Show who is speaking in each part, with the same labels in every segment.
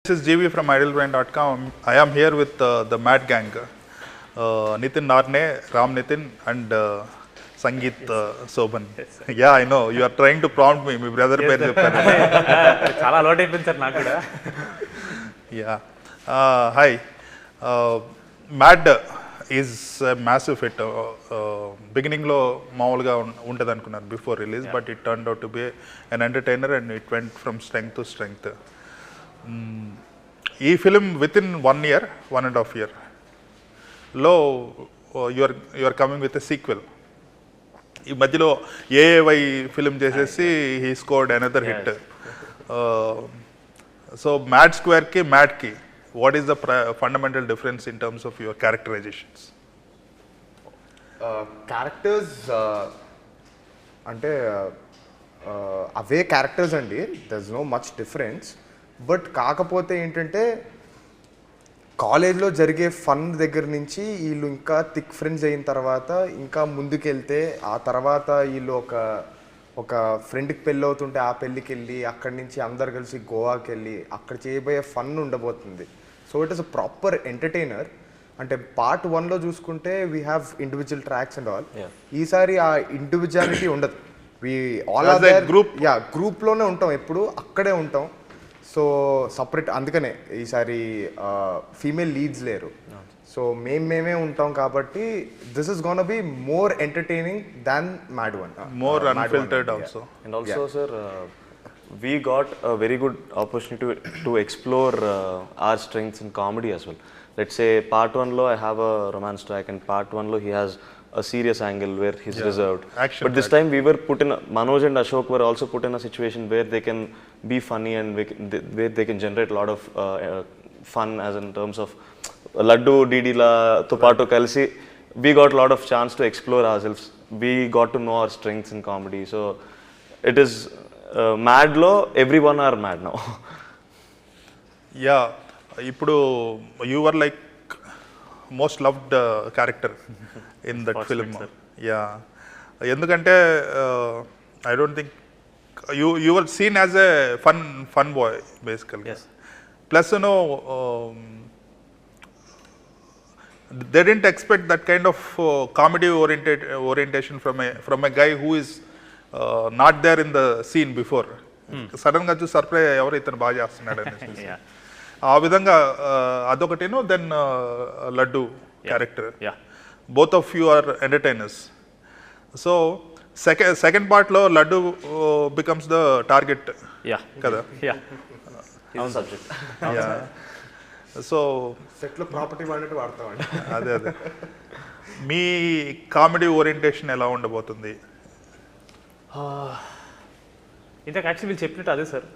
Speaker 1: This is Jeevi from idlebrain.com. I am here with the Mad Gang, Nitin Narne, Ram Nitin, and Sangeeth Shobhan. Yeah, I know. You are trying to prompt me. My brother పేరు చెప్పారు.
Speaker 2: చాలా అలవాటు అయిపోయింది sir నాకు కూడా.
Speaker 1: Yeah. Hi. Mad is a massive hit. Beginning లో మామూలుగా ఉంటుంది అనుకున్నాను before release, but it turned out to be an entertainer and it went from strength to strength. ఈ film within 1 year, 1.5 year లో you're coming with a sequel. ఈ మధ్యలో AAY film చేసేసి he scored another hit. So mad స్క్వేర్కి మ్యాడ్కి what is the fundamental difference in terms of your characterisations?
Speaker 3: Characters అంటే అవే characters అండి, there is no much difference. But కాకపోతే ఏంటంటే కాలేజ్లో జరిగే ఫన్ దగ్గర నుంచి వీళ్ళు ఇంకా థిక్ ఫ్రెండ్స్ అయిన తర్వాత ఇంకా ముందుకెళ్తే ఆ తర్వాత వీళ్ళు ఒక ఫ్రెండ్కి పెళ్ళి అవుతుంటే ఆ పెళ్ళికి వెళ్ళి అక్కడి నుంచి అందరు కలిసి గోవాకి వెళ్ళి అక్కడ చేయబోయే ఫన్ ఉండబోతుంది. So it is a proper entertainer. అంటే పార్ట్ 1లో చూసుకుంటే we have individual tracks and all. ఈసారి ఆ ఇండివిజువాలిటీ ఉండదు. వీ ఆల్ ఆర్ గ్రూప్లోనే ఉంటాం, ఎప్పుడు అక్కడే ఉంటాం. సో సపరేట్, అందుకనే ఈసారి ఫీమేల్ లీడ్స్ లేరు. సో మేమే ఉంటాం కాబట్టి this is gonna be more entertaining than mad one,
Speaker 1: more unfiltered also.
Speaker 4: And also, sir, we got a very good opportunity to explore our strengths in comedy as well. Let's say part 1 lo I have a romance track and part 1 lo he has a serious angle where he's reserved.
Speaker 1: Action
Speaker 4: but this time we were put in, Manoj and Ashok were also put in a situation where they can be funny and where they can generate a lot of fun, as in terms of Laddu Didi la to paatu kalisi we got a lot of chance to explore ourselves. We got to know our strengths in comedy. So it is mad lo everyone are mad now.
Speaker 1: Yeah, ఇప్పుడు you were like most loved character in that film. Yeah, ఎందుకంటే I don't think you were seen as a fun boy basically.
Speaker 2: Yes.
Speaker 1: Plus they didn't expect that kind of comedy orientation from a guy who is not there in the scene before. Sudden గా చూసి surprise ఎవరు ఇతను బాగా చేస్తున్నాడు అనేసి ఆ విధంగా అదొకటేనో. Then Laddu character, both of you are entertainers. So second పార్ట్లో లడ్డు బికమ్స్ ద టార్గెట్ కదా. సో
Speaker 3: సెట్లో ప్రాపర్టీ వాడినట్టు వాడతామండి.
Speaker 1: అదే మీ కామెడీ ఓరియంటేషన్ ఎలా ఉండబోతుంది?
Speaker 2: ఇంతకు యాక్చువల్లీ వీళ్ళు చెప్పినట్టు అదే సార్.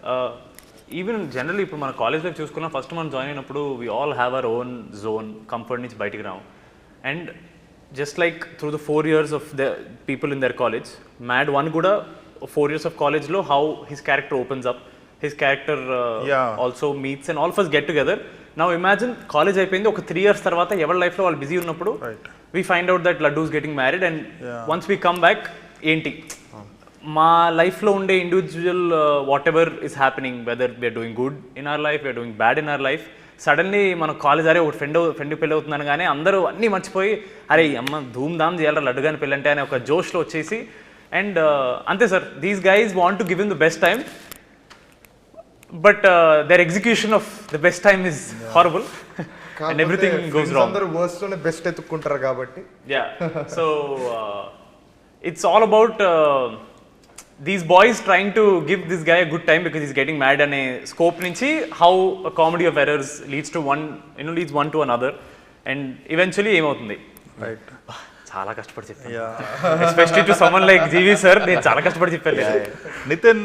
Speaker 2: ఈవెన్ జనరల్లీ ఇప్పుడు మన కాలేజ్ లైఫ్ చూసుకున్నా, ఫస్ట్ మనం జాయిన్ అయినప్పుడు we all have our own zone, comfort నుంచి బయటికి రాము. And just like through the 4 years of the people in their college, mad 1 కూడా 4 years ఆఫ్ కాలేజ్లో how his character opens up, his character also meets and all first get together. Now imagine college అయిపోయింది, ఒక 3 years తర్వాత ఎవరి లైఫ్లో వాళ్ళు busy ఉన్నప్పుడు we find out that Laddu is getting married. And once we come back, ఏంటి మా లైఫ్లో ఉండే individual whatever is happening, whether we are doing good in our life, we are doing bad in our life, suddenly మన college అరే ఒక friend పెళ్ళి అవుతున్నాను కానీ అందరూ అన్నీ మర్చిపోయి అరే అమ్మ ధూమ్ ధామ్ చేయాలి లడ్డు కానీ పెళ్ళంటే అనే ఒక జోష్లో వచ్చేసి. అండ్ అంతే sir, these guys want to give in the best time, but their execution of the best time is horrible and everything goes wrong.
Speaker 3: అందరూ వర్స్ట్ లోనే బెస్ట్ ఎత్తుక్కుంటారు కాబట్టి.
Speaker 2: So it's all about these boys trying to give this guy a good time because he's getting mad అనే scope నుంచి how a comedy of errors leads one to another and eventually ఏమవుతుంది.
Speaker 1: Right,
Speaker 2: చాలా కష్టపడి చెప్పాను, especially to someone like GV sir. నేను చాలా కష్టపడి చెప్పాను.
Speaker 1: నితిన్,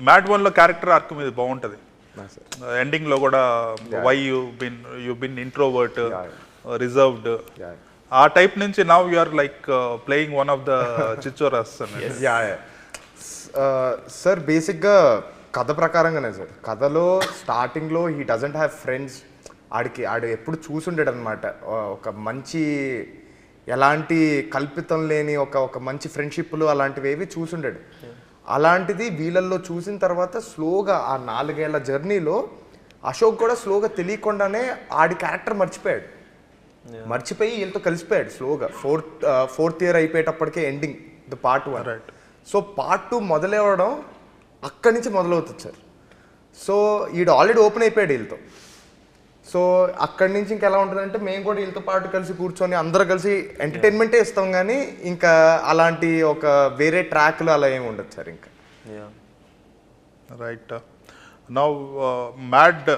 Speaker 1: మ్యాడ్ 1లో క్యారెక్టర్ ఆర్క్ మీద బాగుంటుంది. ఎండింగ్ లో కూడా why you been introvert, reserved, ఆ టైప్ నుంచి now you are like playing one of the చిచ్చోరాస్.
Speaker 3: సార్ బేసిక్గా కథ ప్రకారంగానే సార్. కథలో స్టార్టింగ్లో హీ డజంట్ హ్యావ్ ఫ్రెండ్స్. ఆడు ఎప్పుడు చూసుండాడు అనమాట, ఒక మంచి ఎలాంటి కల్పితం లేని ఒక మంచి ఫ్రెండ్షిప్లు అలాంటివి ఏవి చూసుండాడు. అలాంటిది వీళ్ళల్లో చూసిన తర్వాత స్లోగా ఆ 4 ఏళ్ల జర్నీలో అశోక్ కూడా స్లోగా తెలియకుండానే ఆడి క్యారెక్టర్ మర్చిపోయాడు. మర్చిపోయి వీళ్ళతో కలిసిపోయాడు స్లోగా. ఫోర్త్ ఇయర్ అయిపోయేటప్పటికే ending the part 1. So part 2 మొదలవ్వడం అక్కడి నుంచి మొదలవుతుంది సార్. సో ఈడు ఆల్రెడీ ఓపెన్ అయిపోయాడు వీళ్ళతో. సో అక్కడి నుంచి ఇంకా ఎలా ఉంటుందంటే మేము కూడా వీళ్ళతో పాటు కలిసి కూర్చొని అందరూ కలిసి ఎంటర్టైన్మెంటే ఇస్తాం, కానీ ఇంకా అలాంటి ఒక వేరే ట్రాక్లు అలా ఏమి ఉండదు సార్ ఇంకా.
Speaker 1: రైట్. నౌ మ్యాడ్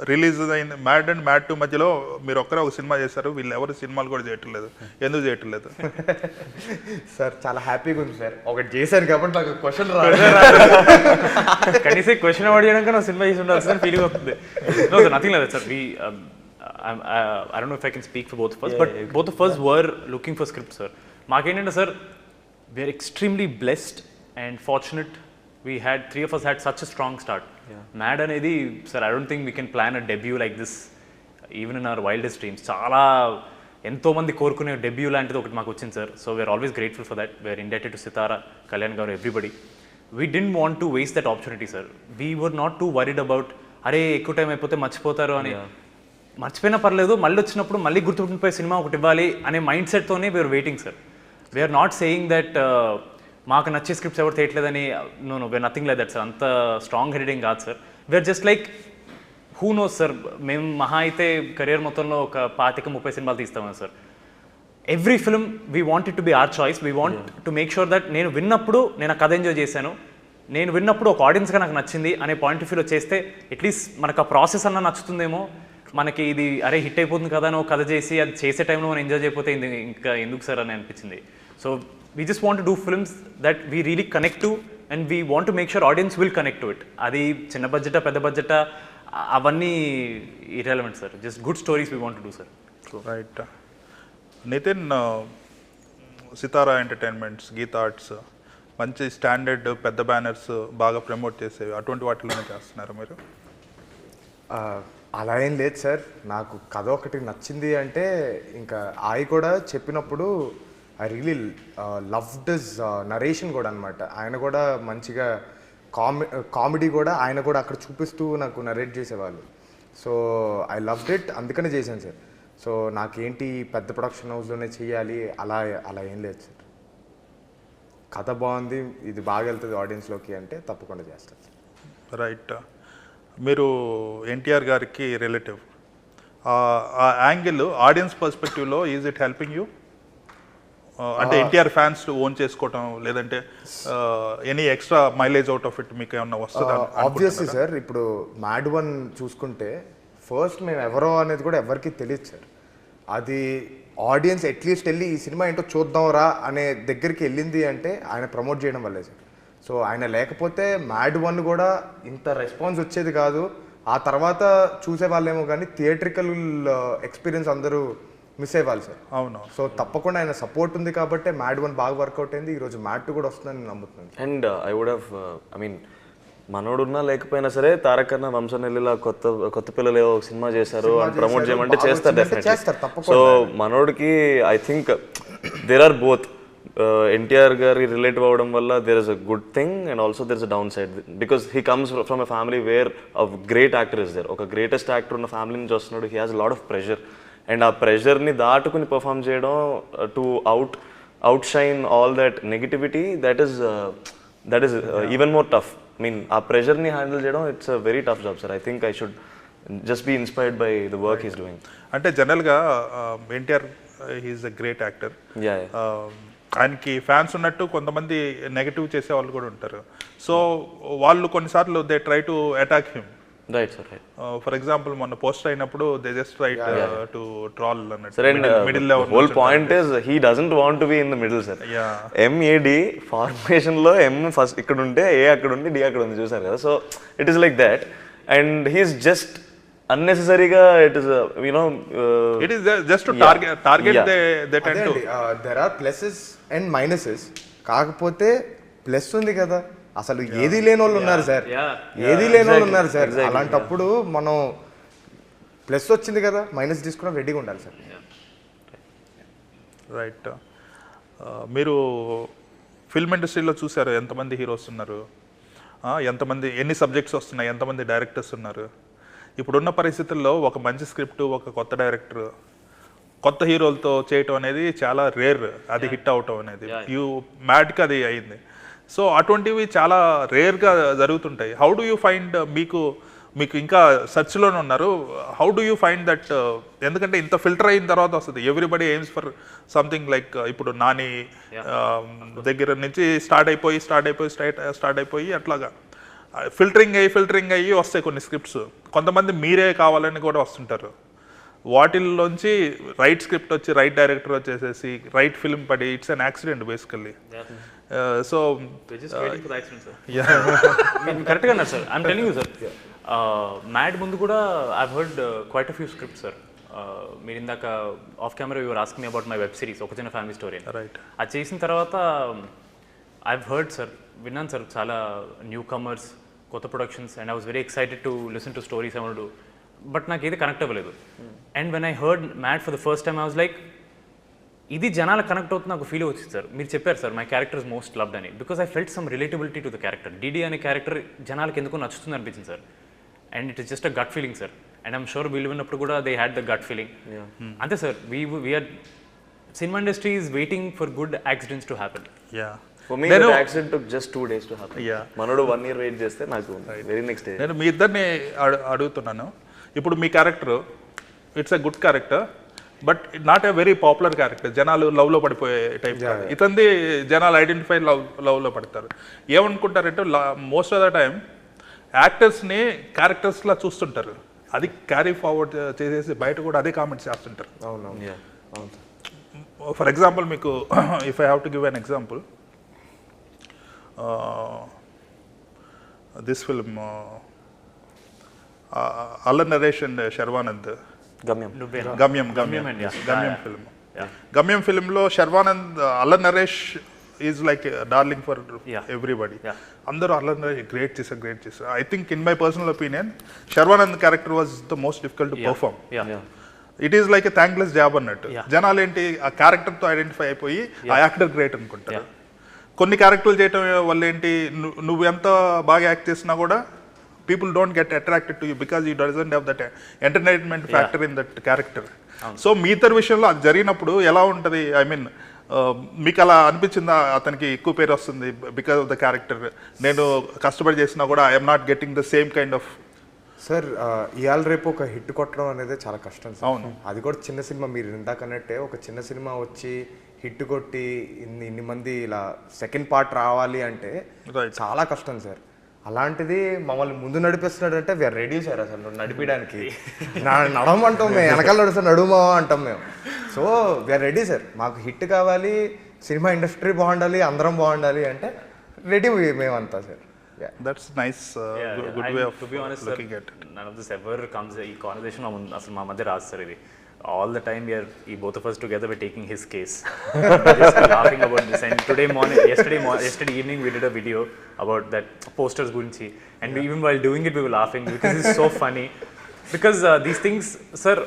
Speaker 1: రిలీజ్ అయింది. మ్యాడ్ అండ్ మ్యాడ్ 2 మధ్యలో మీరు ఒక్కరే ఒక సినిమా చేశారు, వీళ్ళు ఎవరు సినిమాలు కూడా చేయట్లేదు, ఎందుకు చేయట్లేదు?
Speaker 3: సార్ చాలా హ్యాపీగా ఉంది సార్, ఒకటి చేశాను కాబట్టి నాకు క్వశ్చన్
Speaker 2: కనీసం క్వశ్చన్ అవార్డ్ చేయడానికి నా సినిమా చేసి ఉండాల్సిన ఫీలింగ్ వస్తుంది. No sir, nothing like that sir. I don't know if I can speak for both of us, but both of us were looking for scripts, sir. మాకేంటంటే sir, we are extremely blessed and fortunate. We had 3 of us had such a strong start. Mad అనేది sir, I don't think we can plan a debut like this even in our wildest dreams. చాలా ఎంతో మంది కోరుకునే debut లాంటిది ఒకటి మాకు వచ్చింది sir. So we're always grateful for that. We're indebted to Sithara, Kalyan గారు, everybody. We didn't want to waste that opportunity sir. We were not too worried about అరే ఎక్కువ టైం అయిపోతే మర్చిపోతారు అని. మర్చిపోయినా పర్లేదు, మళ్ళీ వచ్చినప్పుడు మళ్ళీ గుర్తుండిపోయే సినిమా ఒకటి ఇవ్వాలి అనే మైండ్ సెట్తోనే we're waiting sir. We're not saying that మాకు నచ్చే స్క్రిప్ట్స్ ఎవరు తీయట్లేదని. No we're nothing like that sir. అంత స్ట్రాంగ్ హెడెడింగ్ కాదు sir. We're just like who knows sir, మేము మహా అయితే కెరియర్ మొత్తంలో ఒక 25-30 సినిమాలు తీస్తామని సార్. Every film we want it to be our choice. We want to make sure that నేను విన్నప్పుడు నేను ఆ కథ ఎంజాయ్ చేశాను, నేను విన్నప్పుడు ఒక ఆడియన్స్గా నాకు నచ్చింది అనే పాయింట్ ఆఫ్ వ్యూలో చేస్తే అట్లీస్ట్ మనకు ఆ ప్రాసెస్ అన్నా నచ్చుతుందేమో. మనకి ఇది అరే హిట్ అయిపోతుంది కదా అని ఒక కథ చేసి అది చేసే టైంలో మనం ఎంజాయ్ చేయకపోతే ఇంకా ఎందుకు సార్ అని అనిపించింది. So we just want to do films that we really connect to and we want to make sure audience will connect to it. అది చిన్న బడ్జెటా పెద్ద బడ్జెటా అవన్నీ irrelevant sir. Just good stories we want to do sir.
Speaker 1: Right. Nitin, Sithara Entertainments, Geetha Arts మంచి standard పెద్ద banners బాగా promote చేసేవి, అటువంటి వాటిలోనే చేస్తున్నారు మీరు?
Speaker 3: అలా ఏం లేదు సార్. నాకు కథ ఒకటి నచ్చింది అంటే ఇంకా ఆయి కూడా చెప్పినప్పుడు I really loved his narration కూడా అనమాట. ఆయన కూడా మంచిగా కామెడీ కూడా ఆయన కూడా అక్కడ చూపిస్తూ నాకు నరేట్ చేసేవాళ్ళు. సో ఐ లవ్డ్ ఇట్, అందుకనే చేశాను సార్. సో నాకేంటి పెద్ద ప్రొడక్షన్ హౌస్లోనే చేయాలి అలా అలా ఏం లేదు సార్. కథ బాగుంది, ఇది బాగా వెళ్తుంది ఆడియన్స్లోకి అంటే తప్పకుండా చేస్తాను సార్.
Speaker 1: రైట్. మీరు ఎన్టీఆర్ గారికి రిలేటివ్, ఆ యాంగిల్ ఆడియన్స్ పర్స్పెక్టివ్లో ఈజ్ ఇట్ హెల్పింగ్ యూ? అంటే ఎన్టీఆర్ ఫ్యాన్స్ ఓన్ చేసుకోవటం, లేదంటే any extra mileage out of it మీకు ఏమన్నా వస్తుందా?
Speaker 3: ఆబ్వియస్లీ సార్, ఇప్పుడు మ్యాడ్ 1 చూసుకుంటే ఫస్ట్ మేము ఎవరో అనేది కూడా ఎవరికి తెలియదు సార్. అది ఆడియన్స్ అట్లీస్ట్ వెళ్ళి ఈ సినిమా ఏంటో చూద్దాంరా అనే దగ్గరికి వెళ్ళింది అంటే ఆయన ప్రమోట్ చేయడం వల్లే సార్. సో ఆయన లేకపోతే మ్యాడ్ 1 కూడా ఇంత రెస్పాన్స్ వచ్చేది కాదు. ఆ తర్వాత చూసేవాళ్ళేమో కానీ థియేట్రికల్ ఎక్స్పీరియన్స్ అందరూ మిస్ అయ్యేవాళ్ళు సార్.
Speaker 1: అవును.
Speaker 3: సో తప్పకుండా ఆయన సపోర్ట్ ఉంది కాబట్టి మ్యాడ్ 1 బాగా వర్కౌట్ అయింది. ఈరోజు మ్యాడ్ 2 కూడా వస్తుందని నేను నమ్ముతున్నాను.
Speaker 4: And I would have I mean మనోడున్నా లేకపోయినా సరే తారక్ అన్న వంశనెల్లిలా కొత్త పిల్లలు ఏవో సినిమా చేశారు అని ప్రమోట్ చేయమంటే చేస్తారు డెఫినెట్లీ. సో మనోడికి I think there are both. NTR గారి రిలేటివ్ అవ్వడం వల్ల there is a good thing and also there is a downside, because he comes from a family where a great actor is there. ఒక greatest actor ఉన్న family నుంచి వస్తున్నాడు. He has lot of pressure and ఆ ప్రెషర్ని దాటుకుని perform చేయడం to outshine all that negativity, that is even more tough. I mean, ఆ ప్రెషర్ని హ్యాండిల్ చేయడం it's a very tough job sir. I think I should just be inspired by the work he's doing.
Speaker 1: అంటే జనరల్గా NTR he's a great actor. ఆయనకి fans ఉన్నట్టు కొంతమంది negative చేసే వాళ్ళు కూడా ఉంటారు. సో వాళ్ళు కొన్నిసార్లు they try to attack him.
Speaker 4: Right sir, right.
Speaker 1: For example మొన్న పోస్టర్ అయినప్పుడు they just try to troll అన్నట్టు.
Speaker 4: Sir, and middle whole point is he doesn't want to be in the middle, sir. MAD formation లో M first ఇక్కడ ఉంటే A అక్కడ ఉంది, D అక్కడ ఉంది, చూసారు కదా. So it is like that and he's just unnecessary-గా it is
Speaker 1: it is just to target they tend to.
Speaker 3: There are pluses and minuses. కాకపోతే ప్లస్ ఉంది కదా, అసలు ఏది లేని వాళ్ళు ఉన్నారు సార్, ఏది లేని వాళ్ళు ఉన్నారు సార్. అలాంటప్పుడు మనం ప్లస్ వచ్చింది కదా మైనస్ తీసుకోవడం రెడీగా ఉండాలి సార్.
Speaker 1: రైట్. మీరు ఫిల్మ్ ఇండస్ట్రీలో చూసారు ఎంతమంది హీరోస్ ఉన్నారు, ఎంతమంది ఎన్ని సబ్జెక్ట్స్ వస్తున్నాయి, ఎంతమంది డైరెక్టర్స్ ఉన్నారు. ఇప్పుడున్న పరిస్థితుల్లో ఒక మంచి స్క్రిప్ట్, ఒక కొత్త డైరెక్టర్, కొత్త హీరోలతో చేయటం అనేది చాలా రేర్. అది హిట్ అవటం అనేది మ్యాడ్కి అది అయింది. సో అటువంటివి చాలా రేర్గా జరుగుతుంటాయి. హౌ డు యూ ఫైండ్, మీకు ఇంకా సర్చ్లోనే ఉన్నారు, how do you find that? ఎందుకంటే ఇంత ఫిల్టర్ అయిన తర్వాత వస్తుంది. Everybody AIIMS for something like ఇప్పుడు నాని దగ్గర నుంచి స్టార్ట్ అయిపోయి అట్లాగా ఫిల్టరింగ్ అయ్యి వస్తాయి కొన్ని స్క్రిప్ట్స్. కొంతమంది మీరే కావాలని కూడా వస్తుంటారు. వాటిల్లోంచి రైట్ స్క్రిప్ట్ వచ్చి రైట్ డైరెక్టర్ వచ్చేసేసి రైట్ ఫిల్మ్ పడి it's an accident basically. So
Speaker 2: కరెక్ట్గా అన్నారు sir. I'm telling you sir, mad ముందు కూడా I've heard quite a few scripts sir. మీరు ఇందాక of camera your asking me about my web series ఒక చిన్న ఫ్యామిలీ స్టోరీ.
Speaker 1: రైట్.
Speaker 2: అది చేసిన తర్వాత ఐవ్ హర్డ్ సార్, విన్నాను సార్ చాలా న్యూ కమర్స్, కొత్త productions, and I was very excited to listen to stories amount. But నాకు ఏది కనెక్ట్ అవ్వలేదు. And when I heard mad for the first time I was like, ఇది జనాలకు connect అవుతుంది నాకు ఫీల్ వచ్చింది సార్. మీరు చెప్పారు sir my character is most loved అని, because I felt some relatability to the character. DD అనే క్యారెక్టర్ జనాలకు ఎందుకు నచ్చుతుంది అనిపించింది sir. And it is just a gut feeling sir. And I'm sure వీళ్ళు విన్నప్పుడు కూడా they had the gut feeling. అంతే sir, we're cinema industry is waiting for good accidents to happen.
Speaker 4: For me, the accident took just 2 days to happen. మనోడు 1 year wait చేస్తే నాకు very next day.
Speaker 1: నేను మీ ఇద్దరిని అడుగుతున్నాను. ఇప్పుడు మీ character it's a good character, but not a very popular character. జనాలు లవ్లో పడిపోయే టైప్. ఇతంది జనాలు ఐడెంటిఫై లవ్లో పడతారు. ఏమనుకుంటారంటే మోస్ట్ ఆఫ్ ద టైం యాక్టర్స్ని క్యారెక్టర్స్లా చూస్తుంటారు. అది క్యారీ ఫార్వర్డ్ చేసేసి బయట కూడా అదే కామెంట్స్ చేస్తుంటారు. ఫర్ ఎగ్జాంపుల్ మీకు if I have to give an example, this film Alan Naresh and Sharvanand Gamyam film. Gamyam film lo Sharvanand Alan Naresh is like a darling for everybody. Andaru Alan Naresh great chesa. I think in my personal opinion Sharvanand character was the most difficult to perform. It is like a thankless job annattu. Janalu enti aa character tho identify అయిపోయి ఆ actor great అనుకుంటారు. కొన్ని క్యారెక్టర్లు చేయటం వల్ల ఏంటి, నువ్వు ఎంత బాగా యాక్ట్ చేసినా కూడా people don't get attracted to you because you doesn't have that entertainment factor in that character. So మీ ఇద్దరి విషయంలో అది జరిగినప్పుడు ఎలా ఉంటుంది? ఐ మీన్ మీకు అలా అనిపించిందా అతనికి ఎక్కువ పేరు వస్తుంది బికాజ్ ఆఫ్ ద క్యారెక్టర్, నేను కష్టపడి చేసినా కూడా I'm not getting the same kind of?
Speaker 3: Sir, ఇవాళ రేపు ఒక హిట్ కొట్టడం అనేది చాలా కష్టం సార్.
Speaker 1: అవును.
Speaker 3: అది కూడా చిన్న సినిమా. మీరు ఇందాకన్నట్టే ఒక చిన్న సినిమా వచ్చి హిట్ కొట్టి ఇన్ని మంది ఇలా సెకండ్ పార్ట్ రావాలి అంటే చాలా కష్టం సార్. అలాంటిది మమ్మల్ని ముందు నడిపిస్తున్నాడు అంటే వీఆర్ రెడీ సార్. అసలు నడిపించడానికి నడవమంటాం మేము, వెనకాల నడుస్తాం నడుమా అంటాం మేము. So we are ready sir. మాకు హిట్ కావాలి, సినిమా ఇండస్ట్రీ బాగుండాలి, అందరం బాగుండాలి అంటే రెడీ మేమంతా sir.
Speaker 1: That's nice. Good way of
Speaker 2: to be honest,
Speaker 1: looking
Speaker 2: sir,
Speaker 1: at it.
Speaker 2: None of this ever comes. ఈ కాన్వర్సేషన్ అసలు మా మధ్య రాదు సార్. ఇది all the time both of us together were taking his case. Just laughing about this. And yesterday evening we did a video about that posters gurinchi, and even while doing it we were laughing because it's so funny. Because these things, sir,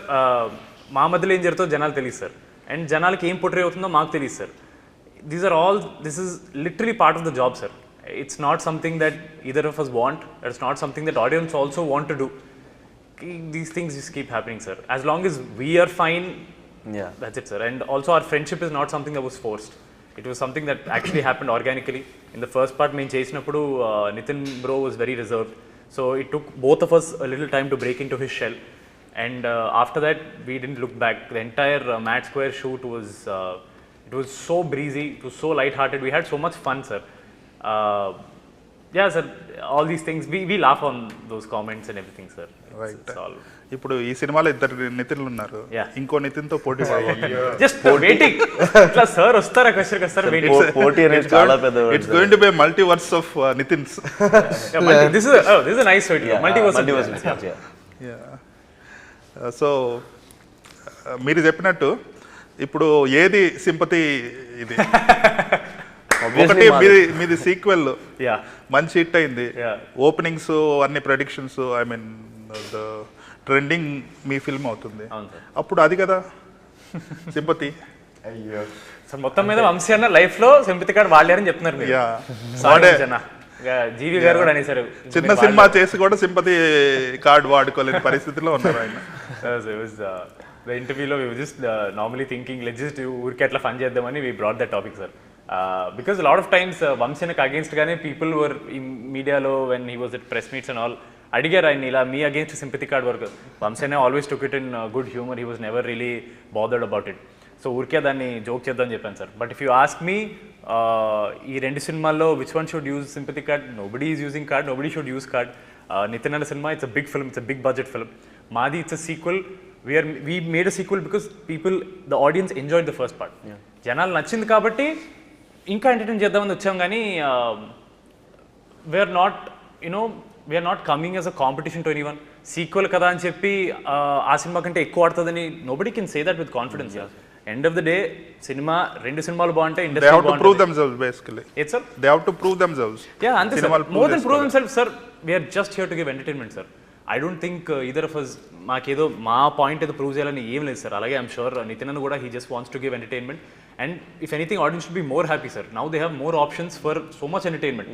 Speaker 2: మా మధ్యలో ఏం జరుగుతుందో జనాలు తెలియదు sir, and జనాలకి ఏం పొట్రే అవుతుందో మాకు తెలియదు sir. This is literally part of the job, sir. It's not something that either of us want. It's not something that audience also want to do. These things just keep happening, sir. As long as we are fine, that's it, sir. And also our friendship is not something that was forced. It was something that actually happened organically. In the first part, main chesinappudu Nitin bro was very reserved. So it took both of us a little time to break into his shell. And after that, we didn't look back. The entire Mad Square shoot was it was so breezy. It was so light-hearted. We had so much fun, sir. Yeah, sir, all these things, we laugh on those comments and everything, sir.
Speaker 1: Right.
Speaker 2: It's all.
Speaker 1: ఇప్పుడు ఈ సినిమాలో ఇద్దరు నితిన్లు ఉన్నారు. ఇంకో నితిన్ తో పోటీ పడబోతున్నారు.
Speaker 2: Just waiting. ఇట్లా sir వస్తారా క్వశ్చన్ వస్తారా వెయిటింగ్.
Speaker 4: పోటీ అనేది చాలా పెద్ద.
Speaker 1: It's going to be a multiverse of Nitins.
Speaker 2: This is a nice word. Multiverse.
Speaker 1: Yeah. So మీరు చెప్పినట్టు ఇప్పుడు ఏది సింపతి ఇది? ఒకటి మీది సీక్వెల్ మంచి హిట్ అయింది, ఓపెనింగ్స్ అన్ని predictions, I mean trending me film అవుతుంది. అప్పుడు అది కదా సింపతి.
Speaker 3: అయ్యో
Speaker 2: సో మొత్తం మీద వంశీ అన్న లైఫ్ లో సింపతి కార్డ్ వాడారని చెప్తున్నారు మీరు.
Speaker 1: Yeah.
Speaker 2: Sorry వంశీ అన్న. ఇక జీవి గారు కూడా అనేసారు
Speaker 1: చిన్న సినిమా చేసి కూడా సింపతి కార్డ్ వాడుకోలేని పరిస్థితిలో ఉన్నారు ఆయన.
Speaker 2: ద ఇంటర్వ్యూలో we just normally thinking let's just ఊరికే అట్లా ఫన్ చేద్దామని we brought that topic sir. Because lot of times వంశీకి అగేన్స్ట్ గానే పీపుల్ వర్ ఈ మీడియాలో when he was at press meets and all అడిగారు ఆయన ఇలా మీ అగేన్స్ట్ సింపతి కార్డ్ వర్క్. వంశీనే always took it in good humour, he was never really bothered about it. So ఊరికే దాన్ని జోక్ చేద్దామని చెప్పాను sir. But if you ask me ఈ రెండు సినిమాల్లో which one should use sympathy card, nobody is using card, nobody should use card. Nitin అన్న cinema it's a big film, it's a big budget film. మాది it's a sequel. we made a sequel because the audience enjoyed the first part. జనాలు నచ్చింది కాబట్టి ఇంకా entertain చేద్దామని వచ్చాం కానీ we're not coming as a competition to anyone. Sequel కదా అని చెప్పి ఆ సినిమా కంటే ఎక్కువ ఆడుతుందని nobody can say that with confidence. End of the day cinema రెండు సినిమాలు బాగుంటాయి, ఇండస్ట్రీ బాగుంటుంది.
Speaker 1: Prove themselves basically.
Speaker 2: Yes sir.
Speaker 1: They have to prove themselves.
Speaker 2: Yeah, అంతే sir. More than prove themselves sir. We are just here to give entertainment sir. I don't think either of us మాకేదో మా point ఏదో prove చేయాలని ఏం లేదు sir. అలాగే I'm sure Nitin కూడా he just wants to give entertainment and if anything audience should be more happy sir. Now they have more options for so much entertainment.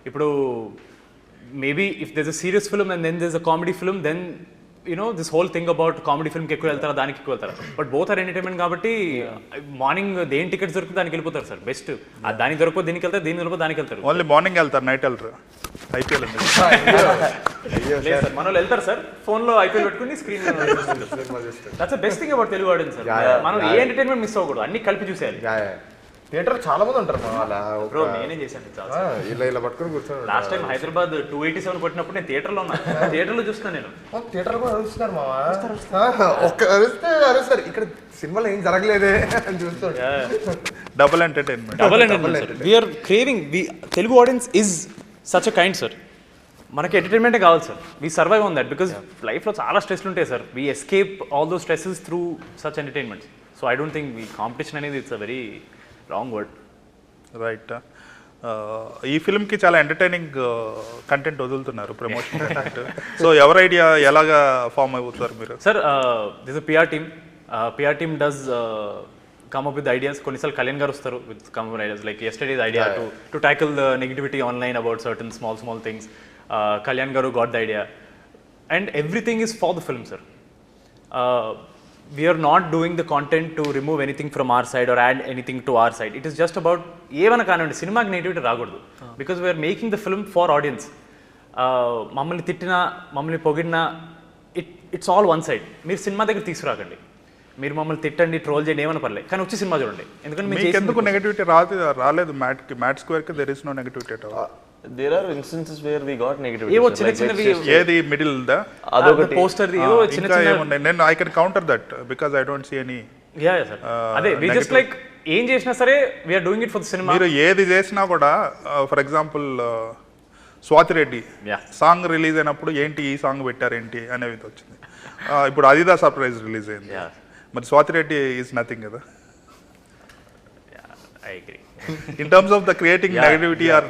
Speaker 2: ఇప్పుడు maybe if there is a serious film and then there is a comedy film, then this whole thing about comedy ఫిల్మ్కి ఎక్కువ వెళ్తారా దానికి ఎక్కువ వెళ్తారా. But both are entertainment కాబట్టి morning దేని tickets దొరికితే దానికి వెళ్ళిపోతారు సార్. బెస్ట్ దానికి దొరకపోతే దీనికి వెళ్తారు, దీనికి దొరకపోతే దానికి వెళ్తారు.
Speaker 1: ఓన్లీ మార్నింగ్ వెళ్తారు, నైట్ వెళ్తారు. ఐపీఎల్
Speaker 2: లేదు సార్, మన వాళ్ళు వెళ్తారు సార్, ఫోన్ లో ఐపీఎల్ పెట్టుకుని screen. That's the best thing about Telugu audience sir. మనం ఏ ఎంటర్టైన్మెంట్ మిస్ అవ్వకూడదు, అన్ని కలిపి చూసేయాలి.
Speaker 3: థియేటర్ చాలా మంది ఉంటారు అలా.
Speaker 2: బ్రో నేనే చేశాను
Speaker 3: ఇలా పట్టుకొని కూర్చొని.
Speaker 2: లాస్ట్ టైం హైదరాబాద్ 287 కొట్టినప్పుడు నేను థియేటర్లో ఉన్నా, థియేటర్లో చూస్తున్నాను. నేను
Speaker 3: థియేటర్ కూడా అరుస్తున్నారు మావా, ఒక్క అరిస్తే అరుస్తారు. ఇక్కడ సినిమాలో ఏం జరగలేదే అని చూస్తాడు.
Speaker 1: Double entertainment.
Speaker 2: We're craving, Telugu audience is such a kind sir. మనకి ఎంటర్టైన్మెంటే కావాలి sir. We survive on that because లైఫ్లో చాలా స్ట్రెస్లు ఉంటాయి sir. We escape all those stresses through such entertainments. So I don't think we competition అనేది it's a very wrong word.
Speaker 1: Right. ఈ ఫిల్మ్కి చాలా ఎంటర్టైనింగ్ కంటెంట్ వదులుతున్నారు, ప్రమోషన్ కంటెంట్. సో ఎవరి ఐడియా ఎలాగా ఫామ్ అవుతారు మీరు?
Speaker 2: Sir this a PR team does come up with ideas. కొన్నిసార్లు కళ్యాణ్ గారు వస్తారు with come up with ideas like yesterday's idea to tackle the negativity online about certain small things. Kalyan garu got the idea and everything is for the film sir. We are not doing the content to remove anything from our side or add anything to our side. It is just about ఏమైనా కానివ్వండి సినిమాకి negativity రాకూడదు because we are making the film for audience. మమ్మల్ని తిట్టినా మమ్మల్ని పొగిడినా it's all one side. మీరు cinema దగ్గర తీసుకురాకండి. మీరు మమ్మల్ని తిట్టండి, ట్రోల్ చేయండి, ఏమైనా పర్లేదు, కానీ వచ్చి సినిమా చూడండి. ఎందుకంటే
Speaker 1: మీకు ఎందుకు నెగటివిటీ రాలేదు? మ్యాట్ స్క్వేర్ కి there is no negativity at all.
Speaker 4: There are instances where we got negativity.
Speaker 2: ఏవో చిన్న చిన్నవి,
Speaker 1: ఏది మిడిల్ దా
Speaker 2: అదొకటి పోస్టర్ ది ఏవో చిన్న చిన్న.
Speaker 1: నేను I can counter that because I don't see any.
Speaker 2: Ya sir, అదే వి జస్ట్ లైక్ ఏం చేసినా సరే we are doing it for the cinema.
Speaker 1: మీరు ఏది చేసినా కూడా for example Swathi Reddy song release అయినప్పుడు ఏంటి ఈ సాంగ్ పెట్టారేంటి అనేది వచ్చింది. ఇప్పుడు అదిదా సర్ప్రైజ్ రిలీజ్ అయింది, మరి స్వాతి రెడ్డి ఈజ్ నథింగ్ కదా.
Speaker 2: I agree.
Speaker 1: In terms of the creating negativity or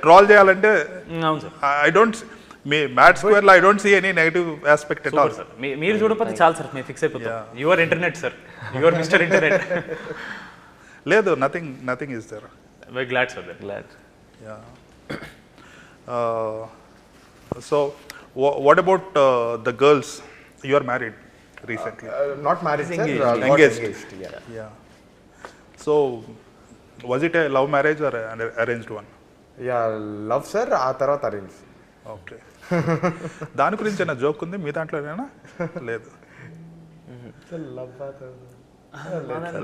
Speaker 2: troll
Speaker 1: చేయాలంటే I don't మ్యాట్ స్క్వేర్ లో I don't see any negative aspect at all.
Speaker 2: మీరు చూడకపోతే చాలు సార్, మేము ఫిక్స్ అయిపోతాం. Your internet sir, your mister internet.
Speaker 1: లేదు, nothing is there.
Speaker 2: We're glad sir, glad.
Speaker 1: Yeah. So what about the girls? You are married recently.
Speaker 3: Not married sir,
Speaker 1: engaged. Yeah. So was it a love marriage or an arranged one?
Speaker 3: Yeah, love sir, ఆ తర్వాత arrange.
Speaker 1: Okay. దాని గురించి ఏమైనా joke ఉంది మీ దాంట్లోనేనా? లేదు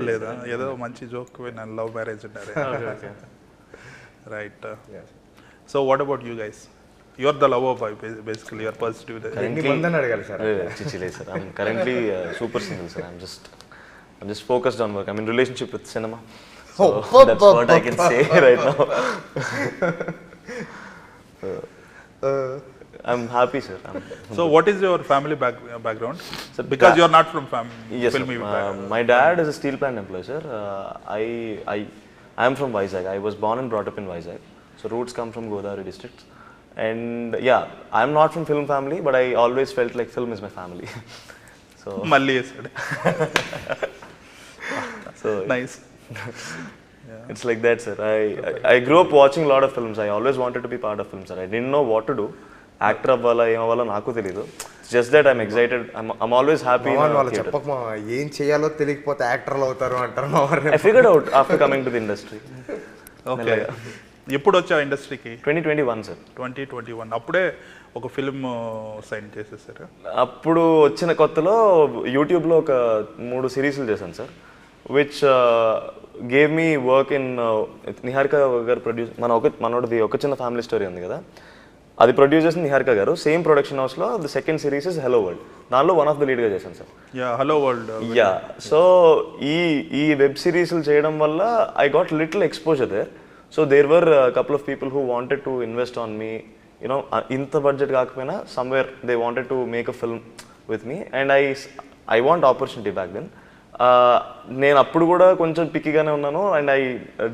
Speaker 1: లేదా ఏదో మంచి జోక్ నేను లవ్ మ్యారేజ్ అన్నారే. Right. So what about you guys? You are the lover boy basically. You are positive.
Speaker 3: నిబంధన అడగాలి సార్.
Speaker 4: చిచిలే sir, I'm currently super single sir. I'm just focused on work. I'm in relationship with cinema. So that's what I can say right now. I'm happy sir.
Speaker 1: So what is your family background? So because you are not from filmy background.
Speaker 4: My dad is a steel plant employee sir. I am from Vizag. I was born and brought up in Vizag. So roots come from Godavari district. And yeah, I'm not from film family, but I always felt like film is my family. So
Speaker 1: malli yesaడు.
Speaker 4: So So
Speaker 1: nice.
Speaker 4: it's like that, sir. I grew up watching a lot of films. I always wanted to be part of films, sir. I didn't know what to do. Actor అవ్వాలా ఏం అవ్వాలో నాకు తెలీదు. Just that I'm excited. I'm always happy in
Speaker 3: వాళ్ళు
Speaker 4: theatre.
Speaker 3: చెప్పక మా ఏం చేయాలో తెలియకపోతే యాక్టర్లు అవుతారు అంటారు మా
Speaker 4: I figured out after coming to the industry.
Speaker 1: Okay. ఎప్పుడు వచ్చా ఇండస్ట్రీకి?
Speaker 4: 2021, sir.
Speaker 1: 2021. అప్పుడే ఒక ఫిల్మ్ సైన్ చేసేసారు.
Speaker 4: అప్పుడు వచ్చిన కొత్తలో యూట్యూబ్లో ఒక 3 సిరీస్లు చేశాను sir, which gave me work in Niharika గారు ప్రొడ్యూస్ మనోడిది ఒక చిన్న ఫ్యామిలీ స్టోరీ ఉంది కదా, అది ప్రొడ్యూస్ చేసిన నిహారిక గారు. సేమ్ ప్రొడక్షన్ హౌస్లో the second series is hello world, దానిలో వన్ ఆఫ్ ద లీడ్గా చేశాను sir.
Speaker 1: Ya, hello world.
Speaker 4: Ya, so ఈ వెబ్ సిరీస్లు చేయడం వల్ల I got little exposure there. So there were couple of people who wanted to invest on me, you know, ఇంత budget కాకపోయినా somewhere they wanted to make a film with me, and I want opportunity back then. నేను అప్పుడు కూడా కొంచెం పిక్కిగానే ఉన్నాను, and I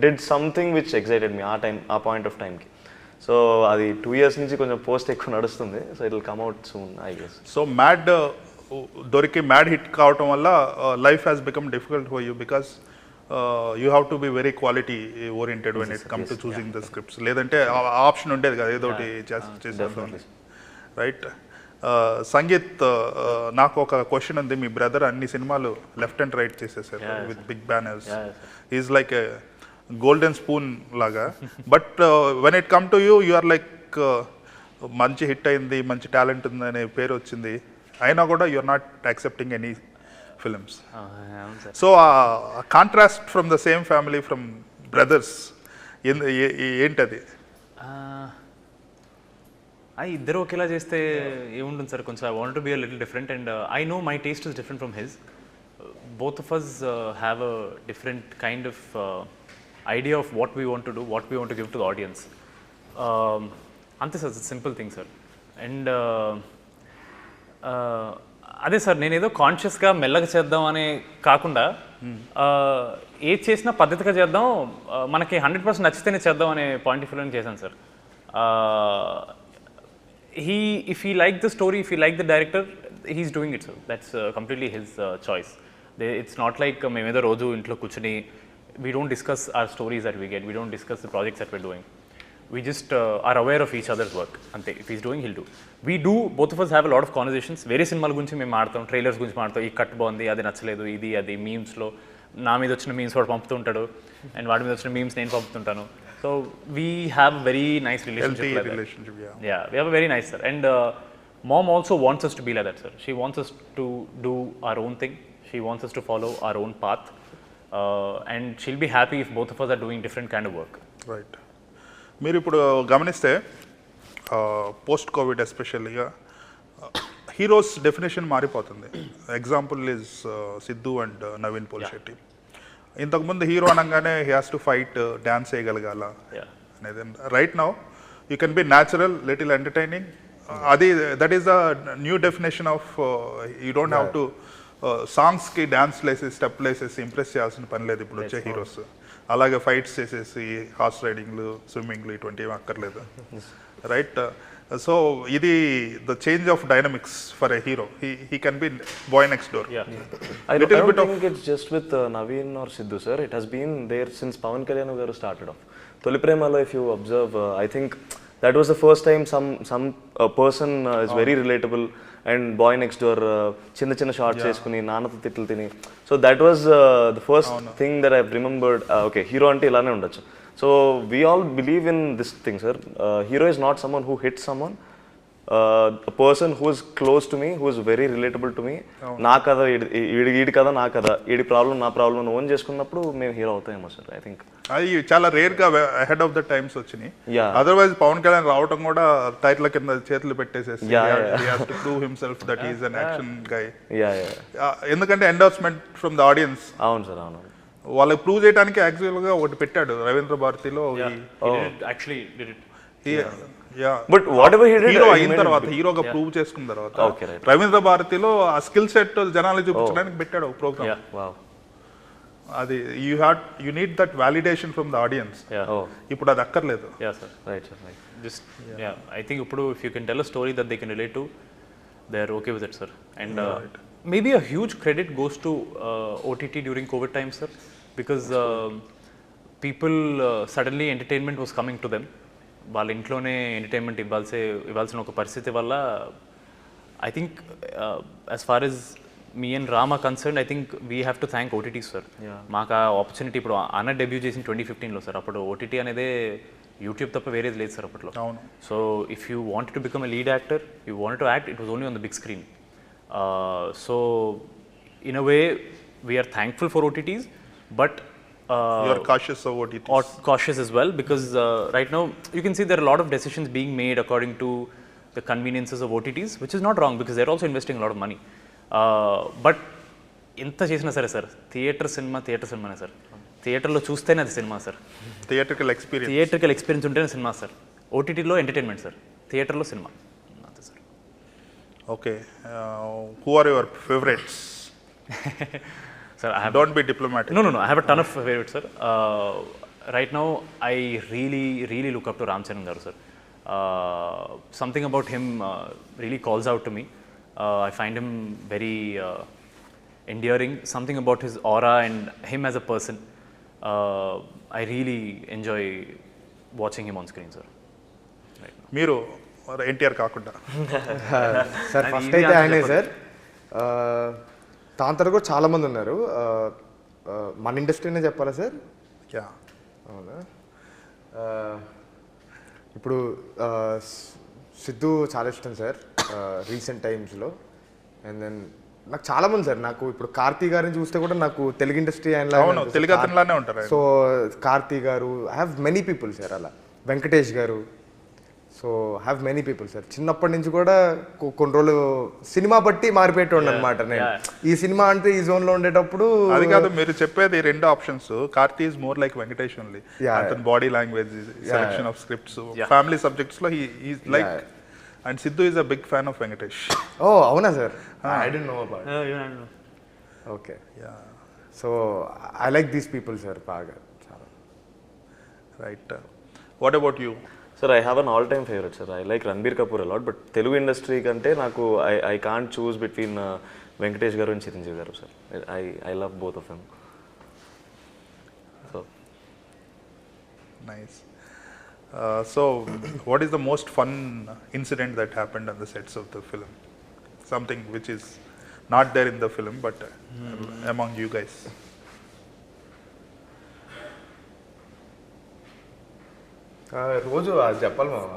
Speaker 4: did something which excited me ఆ point of టైంకి. So అది 2 years నుంచి కొంచెం పోస్ట్ ఎక్కువ నడుస్తుంది. So it will come out soon, I guess.
Speaker 1: So mad దొరికి మ్యాడ్ హిట్ కావటం వల్ల life has become difficult for you, because you have to be very quality oriented when it come to choosing the scripts. లేదంటే option ఉండేది కదా, ఏదో ఒకటి చేసేద్దాం, right? Sangeet, నాకు ఒక క్వశ్చన్ ఉంది. మీ బ్రదర్ అన్ని సినిమాలు లెఫ్ట్ అండ్ రైట్ చేసేసారు with big banners. Is like a golden spoon లాగా. But when it come to you, you are like మంచి హిట్ అయింది, మంచి టాలెంట్ ఉంది అనే పేరు వచ్చింది, అయినా కూడా you are not accepting any films. So contrast from the same family, from brothers, ఏంటది?
Speaker 2: ఇద్దరు ఒకేలా చేస్తే ఏముంటుంది సార్, కొంచెం I want to be a little different, and I know my taste is different from his. Both of us have a different kind of idea of what we want to do, what we want to give to the audience. అంతే sir, simple thing sir. And అదే sir, నేనేదో కాన్షియస్గా మెల్లగా చేద్దాం అనే కాకుండా ఏది చేసినా పద్ధతిగా చేద్దాం, మనకి 100% నచ్చితేనే చేద్దాం అనే పాయింట్ ఆఫ్ వ్యూలో చేశాను sir. if he liked the story, if he liked the director, he's doing it, sir. That's completely his choice. It's not like మేమేదో రోజు ఇంట్లో కూర్చొని we don't discuss our stories that we get, we don't discuss the projects that we're doing. We just are aware of each other's work. Ante, if he's doing, he'll do. We do, both of us have a lot of conversations. Very సినిమాల గురించి మేము మాడతాం, trailers గురించి మాడతాం, ఈ cut బాగుంది, అది నచ్చలేదు, ఇది అది మీమ్స్లో నా మీద వచ్చిన మీమ్స్ వాడు పంపుతుంటాడు, అండ్ వాడి మీద వచ్చిన మీమ్స్ నేను పంపుతుంటాను. So we have very nice relationship. Yeah, we have a very nice, sir. And mom also wants us to be like that, sir. She wants us to do our own thing. She wants us to follow our own path. And she'll be happy if both of us are doing different kind of work.
Speaker 1: Right. మీరు ఇప్పుడు గమనిస్తే post covid ఎస్పెషల్లీగా heroes definition మారిపోతుంది. Example is Siddhu and Naveen Polishetty. ఇంతకుముందు hero అనగానే he has to fight, dance చేయగలగాల అనేది. Right now you can be natural, little entertaining. అది that is the new definition of you don't have to సాంగ్స్కి డ్యాన్స్లు వేసేసి స్టెప్లు వేసేసి ఇంప్రెస్ చేయాల్సిన పని లేదు ఇప్పుడు వచ్చే హీరోస్. అలాగే ఫైట్స్ చేసేసి హార్స్ రైడింగ్లు, స్విమ్మింగ్లు ఇటువంటి ఏమి అక్కర్లేదు, రైట్? సో ఇది the change of dynamics for a hero. He can be boy next door.
Speaker 4: I don't think it's just with Naveen or Sidhu, sir. It has been there since Pawan Kalyan garu started off. Toli Premalo, if you observe, I think that was the first time some person is very relatable, and boy next door chinna chinna shots cheskuni naanatho titlu tini. So that was the first thing that I've remembered. Okay, hero ante ilane undachu. So we all believe in this thing, sir. Hero is not someone who hits someone. A person who is close to me, who is very relatable to me. నా కదా ఈడి కదా నా కదా, ఈడి problem నా problem own చేసుకున్నప్పుడు మేము హీరో అవుతామేమో సార్. ఐ థింక్
Speaker 1: అది చాలా రేర్ గా అహెడ్ ఆఫ్ ద టైమ్స్ వచ్చినాయి. అదర్వైజ్ పవన్ కళ్యాణ్ రావటం కూడా టైటిల్ కింద చేతులు పెట్టేసేసి to prove himself that is an action guy. ఎందుకంటే ఎండోర్స్మెంట్ ఫ్రమ్ ద ఆడియన్స్.
Speaker 4: అవును సార్, అవును.
Speaker 1: వాళ్ళకి ప్రూవ్ చేయడానికి యాక్చువల్ గా ఒకటి పెట్టాడు రవీంద్ర భారతిలో.
Speaker 4: But what ever he did
Speaker 1: hero అయిన తర్వాత, హీరోగా ప్రూవ్ చేసుకున్న తర్వాత రవీంద్ర భారతిలో ఆ స్కిల్ సెట్ జనాలకు చూపించడానికి పెట్టాడు ఒక ప్రోగ్రామ్. అది you need that validation from the audience. ఇప్పుడు అది అక్కర్లేదు.
Speaker 2: ఐ థింక్ ఇప్పుడు if you can tell a story that they can relate to, they are okay with it, sir. And maybe a huge credit goes to OTT during COVID time, sir. Because people suddenly entertainment was coming to them. వాళ్ళ ఇంట్లోనే entertainment ఇవ్వాల్సిన ఒక పరిస్థితి వల్ల I think as far as me and Ram are concern, I think we have to thank OTT sir. మాకు ఆ opportunity ఇప్పుడు అన్న డెబ్యూ చేసిన 2015లో సార్. అప్పుడు ఓటీటీ అనేదే యూట్యూబ్ తప్ప వేరేది లేదు సార్ అప్పట్లో. So if you want to become a lead actor, you want to act, it was only on the big screen. So in a way we are thankful for OTTs, but
Speaker 1: you're cautious of OTTs.
Speaker 2: Or cautious as well, because right now you can see there are a lot of decisions being made according to the conveniences of OTTs, which is not wrong because they're also investing a lot of money. But ఎంత చేసినా సరే sir, theatre సినిమానే sir. థియేటర్లో చూస్తేనే అది cinema sir.
Speaker 1: Theatrical
Speaker 2: experience ఉంటేనే cinema sir. ఓటీటీలో entertainment sir, థియేటర్లో సినిమా అంతే sir.
Speaker 1: Okay, who are your favourites?
Speaker 2: Sir,
Speaker 1: Don't be diplomatic.
Speaker 2: No. I have a ton of favorites, sir. Right now, I really look up to Ram Charan garu, sir. Something about him really calls out to me. I find him very endearing. Something about his aura and him as a person. I really enjoy watching him on screen, sir. Right now.
Speaker 1: మీరు ఎన్టీఆర్ కాకుండా
Speaker 3: sir first అయితే ఆయనే sir. దాని తర్వాత కూడా చాలామంది ఉన్నారు. మన ఇండస్ట్రీనే చెప్పాలా సార్? అవునా? ఇప్పుడు సిద్ధు చాలా ఇష్టం సార్ రీసెంట్ టైమ్స్లో. అండ్ దెన్ నాకు చాలామంది సార్, నాకు ఇప్పుడు కార్తీ గారిని చూస్తే కూడా నాకు తెలుగు ఇండస్ట్రీ
Speaker 1: తెలుగులానే ఉంటారు.
Speaker 3: సో కార్తీ గారు, I have many people sir. అలా వెంకటేష్ గారు, so have many people sir. చిన్నప్పటి నుంచి కూడా కొన్ని రోజులు సినిమా బట్టి మారిపోయేటోండి అనమాట. నేను ఈ సినిమా అంటే ఈ జోన్ లో ఉండేటప్పుడు
Speaker 1: అది కాదు మీరు చెప్పేది రెండు options. Karthi is more like Venkatesh only. అతని body language, selection of scripts, family subjects లో he is like. And Siddhu is a big fan of Venkatesh.
Speaker 3: ఓ అవునా sir? I don't know about. Okay, so I like these people sir బాగా.
Speaker 1: Right, what about you?
Speaker 4: Sir, I have an all-time favorite, sir. I like Ranbir Kapoor a lot, but Telugu industry kante naku I can't choose between Venkatesh garu and Chiranjeevi garu, sir. I love both of them. So
Speaker 1: nice. So what is the most fun incident that happened on the sets of the film? Something which is not there in the film, but among you guys.
Speaker 3: రోజు అది చెప్పాలి మామ.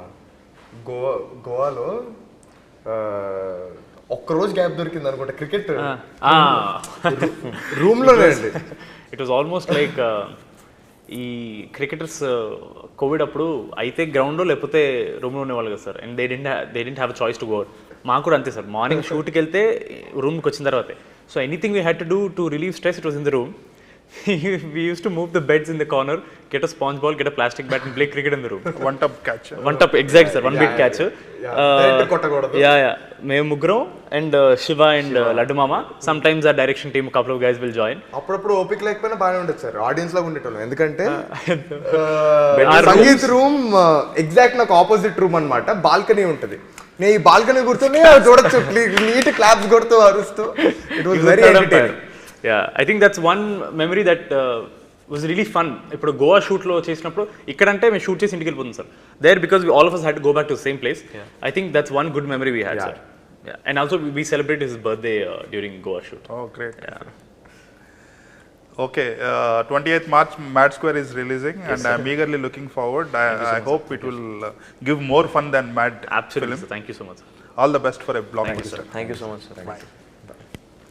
Speaker 3: గోవాలో ఒక్కరోజు gap దొరికింది అనుకుంటా cricket రూమ్లోనే అండి.
Speaker 2: ఇట్ వాజ్ ఆల్మోస్ట్ లైక్ ఈ క్రికెటర్స్ కోవిడ్ అప్పుడు అయితే గ్రౌండ్లో లేకపోతే రూమ్లో ఉండేవాళ్ళు కదా sir. And they didn't have choice to go out. మాకు కూడా అంతే సార్, మార్నింగ్ షూట్కి వెళ్తే రూమ్కి వచ్చిన తర్వాతే. So anything we had to do to relieve stress, it was in the room. We used to move the beds in the corner, get a sponge ball, get a plastic bat and play cricket in the room.
Speaker 1: One tub catch.
Speaker 2: Exact sir, one bit catch. Yeah. మేము ముగ్గురం and Shiva and laddu మామ. Sometimes ఆ direction team couple of guys will join.
Speaker 3: అప్పుడప్పుడు ఓపిక లేకపోయినా బాగానే ఉండదు sir, audience లాగా ఉండేటోళ్ళం. ఎందుకంటే సంగీత్ రూమ్ ఎగ్జాక్ట్ నాకు ఆపోజిట్ రూమ్ అనమాట. బాల్కనీ ఉంటుంది. నేను ఈ బాల్కనీ కూర్చొని చూడొచ్చు, నీట్ క్లాప్స్ కొడుతూ అరుస్తూ. It was very entertaining.
Speaker 2: Yeah, I think that's one memory that was really fun. ఇప్పుడు గోవా షూట్లో చేసినప్పుడు ఇక్కడంటే మేము షూట్ చేసి ఇంటికి వెళ్ళిపోతుంది sir. There because all of us had to go back to the same place. I think that's one good memory we had, sir. Yeah, and also we celebrated his birthday during Goa shoot.
Speaker 1: Oh, great. Yeah. Okay, 28th March Mad Square is releasing, and I'm eagerly looking forward. I hope it will give more fun than Mad.
Speaker 2: Absolutely,
Speaker 1: film.
Speaker 2: sir. Thank you so much, sir.
Speaker 1: All the best for a blockbuster.
Speaker 4: Thank you so much, sir.
Speaker 1: Bye.